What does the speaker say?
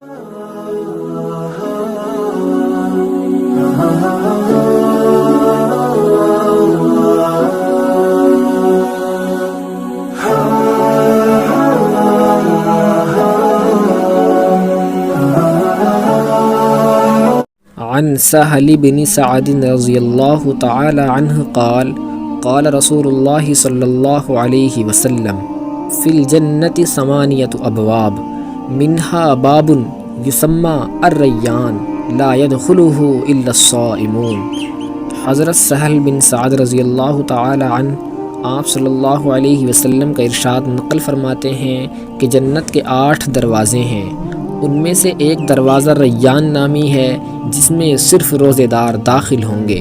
अन सहल बिन सअद रज़ियल्लाहु तआला अन्हु क़ाल क़ाल रसूलुल्लाह सल्लल्लाहु अलैहि वसल्लम फ़िल जन्नति समानियतु अबवाब मिन्हा बाबुन युसम्मा अर्रय्यान ला यदखुलुहु इल्ला अस्साइमून। हज़रत सहल बिन सअद रज़ियल्लाहु तआला अन्हु आप सल्लल्लाहु अलैहि वसल्लम का इरशाद नक़ल फ़रमाते हैं कि जन्नत के 8 दरवाज़े हैं। उनमें से एक दरवाज़ा रय्यान नामी है जिसमें सिर्फ़ रोज़ेदार दाखिल होंगे।